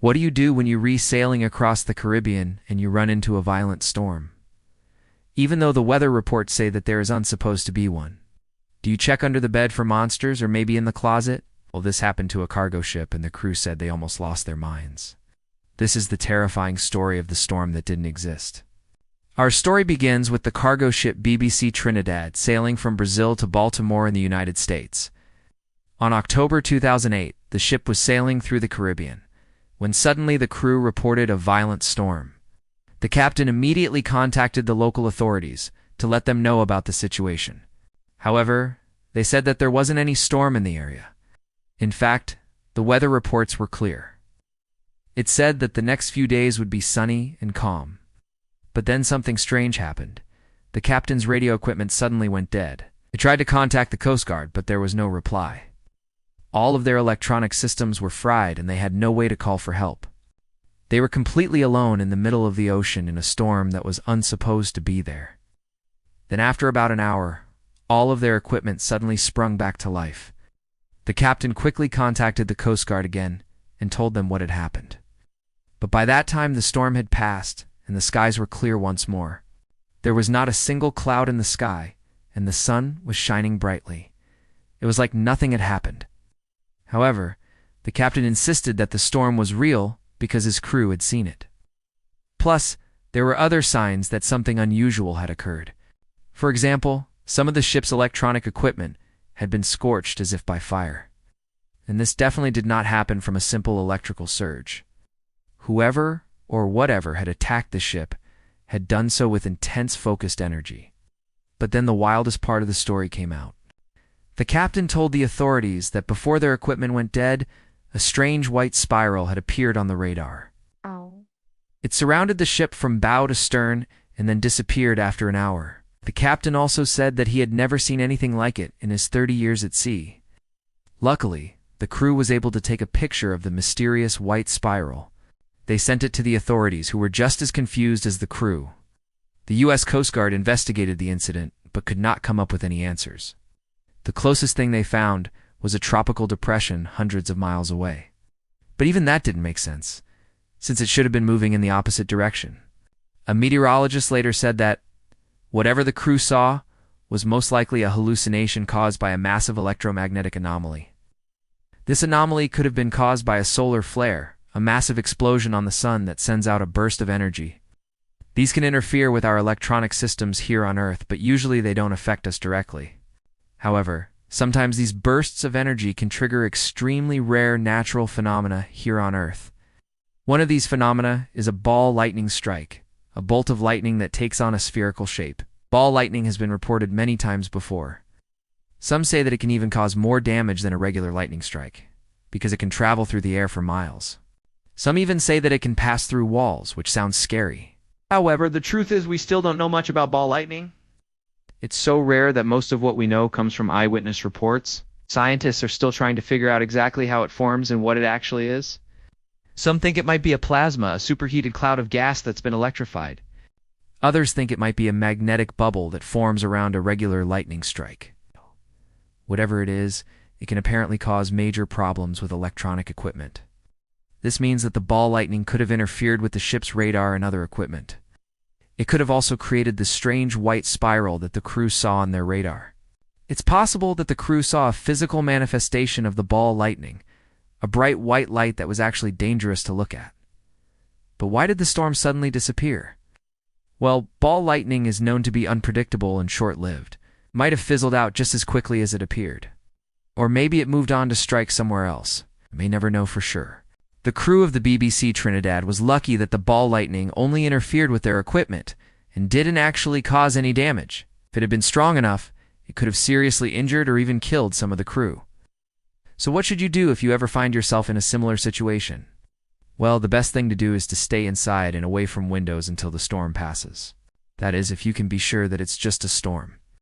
What do you do when you're sailing across the Caribbean and you run into a violent storm? Even though the weather reports say that there is unsupposed to be one. Do you check under the bed for monsters or maybe in the closet? Well, this happened to a cargo ship and the crew said they almost lost their minds. This is the terrifying story of the storm that didn't exist. Our story begins with the cargo ship BBC Trinidad sailing from Brazil to Baltimore in the United States. On October 2008, the ship was sailing through the Caribbean, when suddenly the crew reported a violent storm. The captain immediately contacted the local authorities to let them know about the situation. However, they said that there wasn't any storm in the area. In fact, the weather reports were clear. It said that the next few days would be sunny and calm. But then something strange happened. The captain's radio equipment suddenly went dead. They tried to contact the Coast Guard, but there was no reply. All of their electronic systems were fried and they had no way to call for help. They were completely alone in the middle of the ocean in a storm that was unsupposed to be there. Then after about an hour, all of their equipment suddenly sprung back to life. The captain quickly contacted the Coast Guard again and told them what had happened. But by that time the storm had passed and the skies were clear once more. There was not a single cloud in the sky and the sun was shining brightly. It was like nothing had happened. However, the captain insisted that the storm was real because his crew had seen it. Plus, there were other signs that something unusual had occurred. For example, some of the ship's electronic equipment had been scorched as if by fire. And this definitely did not happen from a simple electrical surge. Whoever or whatever had attacked the ship had done so with intense focused energy. But then the wildest part of the story came out. The captain told the authorities that before their equipment went dead, a strange white spiral had appeared on the radar. Oh. It surrounded the ship from bow to stern and then disappeared after an hour. The captain also said that he had never seen anything like it in his 30 years at sea. Luckily, the crew was able to take a picture of the mysterious white spiral. They sent it to the authorities, who were just as confused as the crew. The U.S. Coast Guard investigated the incident but could not come up with any answers. The closest thing they found was a tropical depression hundreds of miles away. But even that didn't make sense, since it should have been moving in the opposite direction. A meteorologist later said that whatever the crew saw was most likely a hallucination caused by a massive electromagnetic anomaly. This anomaly could have been caused by a solar flare, a massive explosion on the sun that sends out a burst of energy. These can interfere with our electronic systems here on Earth, but usually they don't affect us directly. However, sometimes these bursts of energy can trigger extremely rare natural phenomena here on Earth. One of these phenomena is a ball lightning strike, a bolt of lightning that takes on a spherical shape. Ball lightning has been reported many times before. Some say that it can even cause more damage than a regular lightning strike, because it can travel through the air for miles. Some even say that it can pass through walls, which sounds scary. However, the truth is we still don't know much about ball lightning. It's so rare that most of what we know comes from eyewitness reports. Scientists are still trying to figure out exactly how it forms and what it actually is. Some think it might be a plasma, a superheated cloud of gas that's been electrified. Others think it might be a magnetic bubble that forms around a regular lightning strike. Whatever it is, it can apparently cause major problems with electronic equipment. This means that the ball lightning could have interfered with the ship's radar and other equipment. It could have also created the strange white spiral that the crew saw on their radar. It's possible that the crew saw a physical manifestation of the ball lightning, a bright white light that was actually dangerous to look at. But why did the storm suddenly disappear? Well, ball lightning is known to be unpredictable and short-lived. It might have fizzled out just as quickly as it appeared. Or maybe it moved on to strike somewhere else. I may never know for sure. The crew of the BBC Trinidad was lucky that the ball lightning only interfered with their equipment and didn't actually cause any damage. If it had been strong enough, it could have seriously injured or even killed some of the crew. So what should you do if you ever find yourself in a similar situation? Well, the best thing to do is to stay inside and away from windows until the storm passes. That is, if you can be sure that it's just a storm.